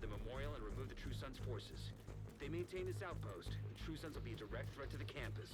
the memorial and remove the True Sons' forces. If they maintain this outpost, the True Sons will be a direct threat to the campus.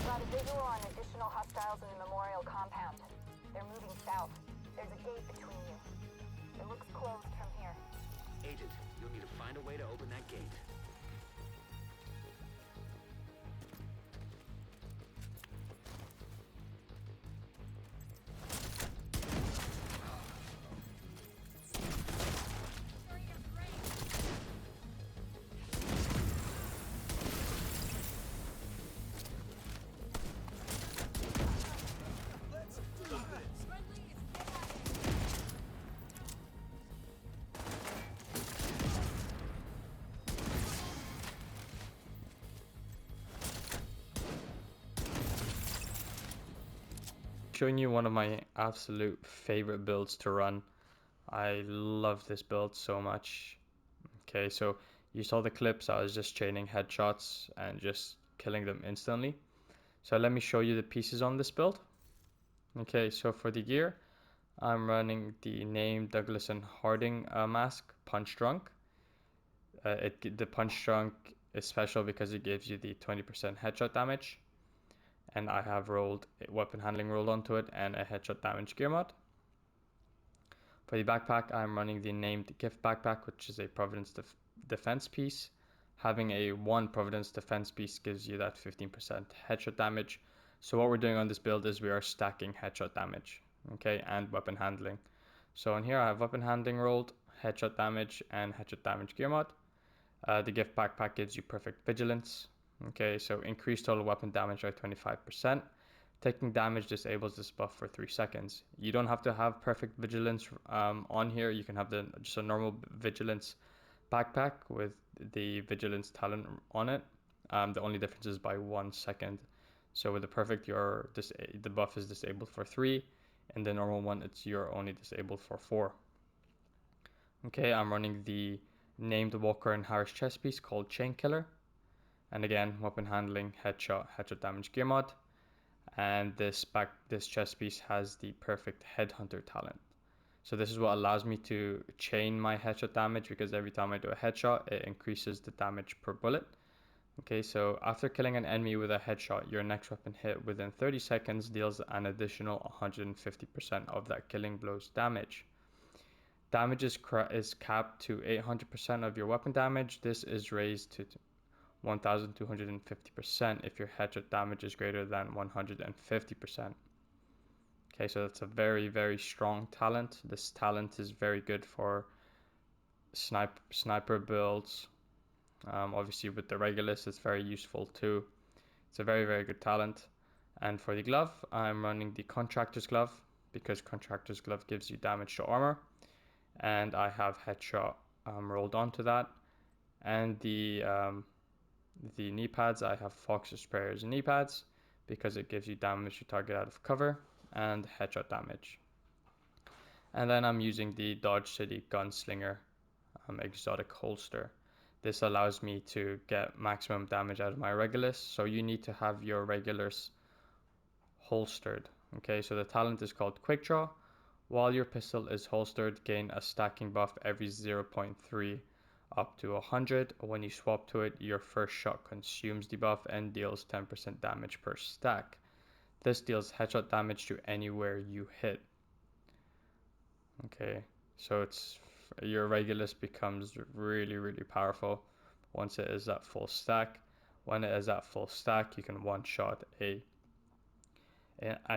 Got a visual on additional hostiles in the memorial compound. They're moving south. There's a gate between you. It looks closed from here. Agent, you'll need to find a way to open that gate. Showing you one of my absolute favorite builds to run. I love this build so much. Okay, so you saw the clips. I was just chaining headshots and just killing them instantly. So let me show you the pieces on this build. Okay, so for the gear, I'm running the name Douglas and Harding mask, Punch Drunk. The Punch Drunk is special because it gives you the 20% headshot damage. And I have rolled weapon handling rolled onto it and a headshot damage gear mod. For the backpack, I'm running the named gift backpack, which is a Providence defense piece. Having a 1 Providence defense piece gives you that 15% headshot damage. So what we're doing on this build is we are stacking headshot damage, okay, and weapon handling. So on here I have weapon handling rolled, headshot damage, and headshot damage gear mod. The gift backpack gives you perfect vigilance. Okay, so increase total weapon damage by 25%. Taking damage disables this buff for 3 seconds. You don't have to have perfect vigilance on here. You can have just a normal vigilance backpack with the vigilance talent on it. The only difference is by 1 second. So with the perfect, the buff is disabled for 3, and the normal one, you're only disabled for 4. Okay, I'm running the named Walker and Harris chest piece called Chain Killer. And again, weapon handling, headshot damage gear mod. And this chest piece has the perfect headhunter talent. So this is what allows me to chain my headshot damage, because every time I do a headshot, it increases the damage per bullet. Okay, so after killing an enemy with a headshot, your next weapon hit within 30 seconds deals an additional 150% of that killing blow's damage. Damage is capped to 800% of your weapon damage. This is raised to 1250% if your headshot damage is greater than 150%. Okay, so that's a very, very strong talent. This talent is very good for sniper builds. Obviously with the Regulus, it's very useful too. It's a very, very good talent. And for the glove, I'm running the Contractor's Glove, because Contractor's Glove gives you damage to armor. And I have headshot rolled onto that. And the knee pads, I have Fox's Prayers knee pads, because it gives you damage to target out of cover and headshot damage. And then I'm using the Dodge City Gunslinger exotic holster. This allows me to get maximum damage out of my Regulus. So you need to have your Regulus holstered. Okay, so the talent is called Quick Draw. While your pistol is holstered, gain a stacking buff every 0.3 up to 100. When you swap to it, your first shot consumes the buff and deals 10% damage per stack. This deals headshot damage to anywhere you hit. Okay, so your Regulus becomes really, really powerful once it is at full stack. When it is at full stack, you can one-shot an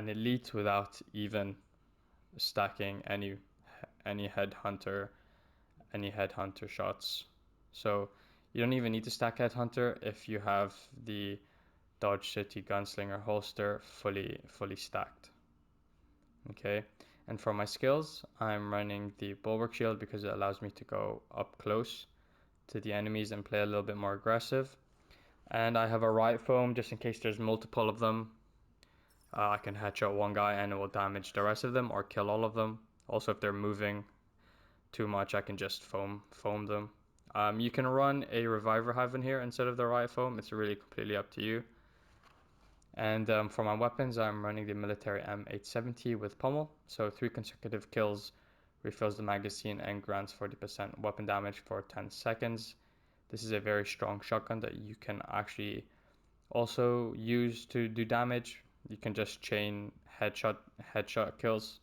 elite without even stacking any headhunter shots. So you don't even need to stack headhunter if you have the Dodge City Gunslinger holster fully stacked. Okay, and for my skills, I'm running the Bulwark Shield because it allows me to go up close to the enemies and play a little bit more aggressive. And I have a Riot Foam just in case there's multiple of them. I can headshot one guy and it will damage the rest of them or kill all of them. Also, if they're moving too much, I can just foam them. You can run a Reviver Hive in here instead of the Riot Foam. It's really completely up to you. And for my weapons, I'm running the military M870 with pommel. So 3 consecutive kills refills the magazine and grants 40% weapon damage for 10 seconds. This is a very strong shotgun that you can actually also use to do damage. You can just chain headshot kills.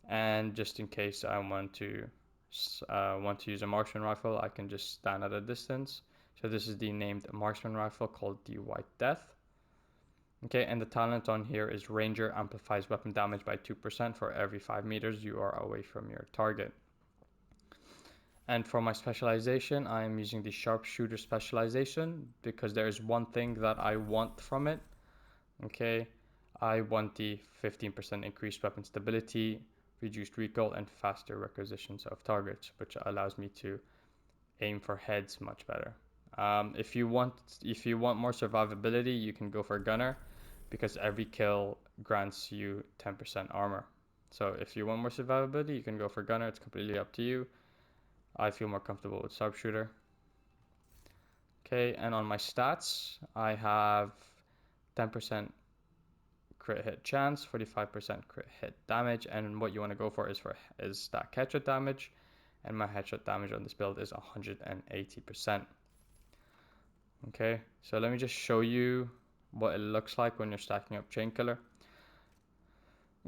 And just in case I want to use a marksman rifle, I can just stand at a distance. So this is the named marksman rifle called the White Death. Okay, and the talent on here is Ranger amplifies weapon damage by 2% for every 5 meters you are away from your target. And for my specialization, I am using the Sharpshooter specialization because there is one thing that I want from it. Okay, I want the 15% increased weapon stability, reduced recoil, and faster requisitions of targets, which allows me to aim for heads much better. If you want more survivability, you can go for Gunner because every kill grants you 10% armor. So if you want more survivability, you can go for Gunner. It's completely up to you. I feel more comfortable with Sharpshooter. Okay, and on my stats, I have 10% crit hit chance, 45% crit hit damage, and what you want to go for is stack headshot damage, and my headshot damage on this build is 180%. Okay, so let me just show you what it looks like when you're stacking up Chain Killer.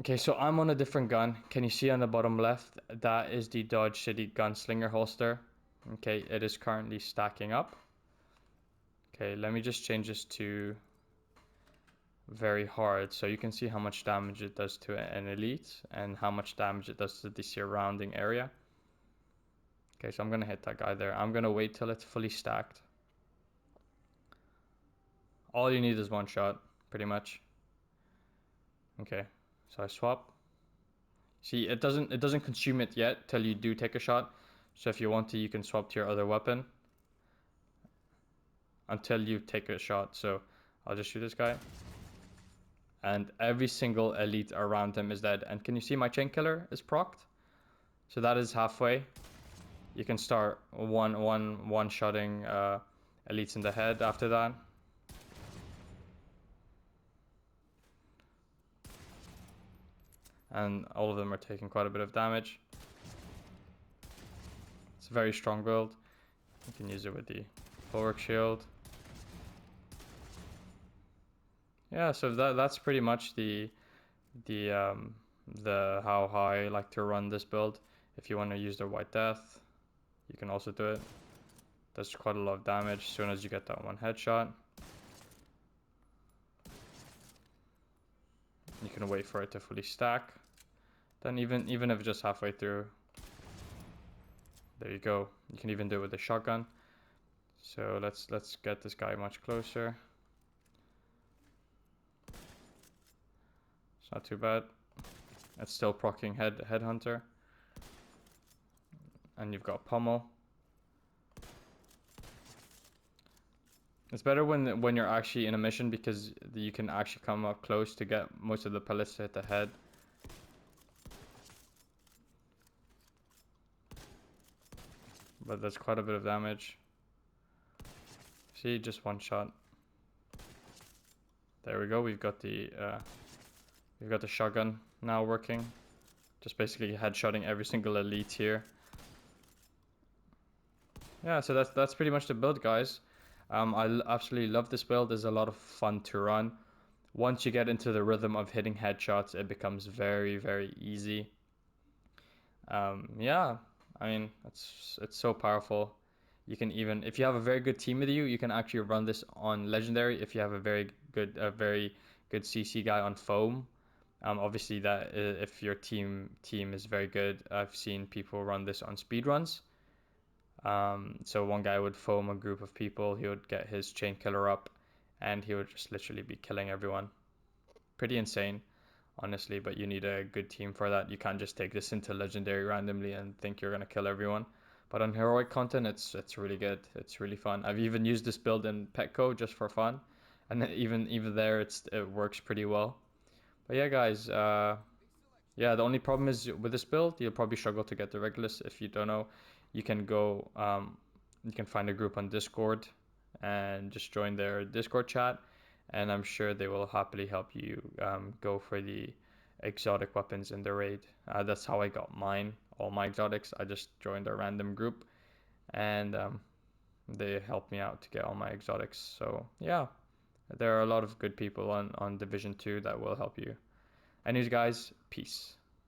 Okay, so I'm on a different gun. Can you see on the bottom left? That is the Dodge City Gunslinger holster. Okay, it is currently stacking up. Okay, let me just change this to very hard so you can see how much damage it does to an elite and how much damage it does to the surrounding area. Okay, so I'm gonna hit that guy there. I'm gonna wait till it's fully stacked. All you need is one shot, pretty much. Okay, so I swap. See, it doesn't consume it yet till you do take a shot. So if you want to, you can swap to your other weapon until you take a shot. So I'll just shoot this guy. And every single elite around him is dead. And can you see my Chain Killer is procced? So that is halfway. You can start one-shotting elites in the head after that. And all of them are taking quite a bit of damage. It's a very strong build. You can use it with the Bulwark Shield. Yeah, so that's pretty much the how I like to run this build. If you want to use the White Death, you can also do it. Does quite a lot of damage as soon as you get that one headshot. You can wait for it to fully stack. Then even if just halfway through, there you go. You can even do it with the shotgun. So let's get this guy much closer. It's not too bad. It's still proccing Headhunter. And you've got Pommel. It's better when you're actually in a mission because you can actually come up close to get most of the pellets to hit the head. But that's quite a bit of damage. See, just one shot. There we go. We've got the shotgun now working. Just basically headshotting every single elite here. Yeah, so that's pretty much the build, guys. I absolutely love this build. It's a lot of fun to run. Once you get into the rhythm of hitting headshots, it becomes very, very easy. Yeah, I mean, it's so powerful. You can even, if you have a very good team with you, you can actually run this on Legendary. If you have a very good CC guy on Foam, obviously that if your team is very good, I've seen people run this on speedruns. So one guy would foam a group of people, he would get his Chain Killer up, and he would just literally be killing everyone. Pretty insane, honestly, but you need a good team for that. You can't just take this into legendary randomly and think you're gonna kill everyone. But on heroic content, it's really good. It's really fun. I've even used this build in Petco just for fun, and then even there it works pretty well. But yeah, guys, yeah, the only problem is with this build, you'll probably struggle to get the Regulus. If you don't know, you can go, you can find a group on Discord and just join their Discord chat, and I'm sure they will happily help you go for the exotic weapons in the raid. That's how I got mine, all my exotics. I just joined a random group, and they helped me out to get all my exotics. So yeah, there are a lot of good people on Division 2 that will help you. Anyways, guys, peace.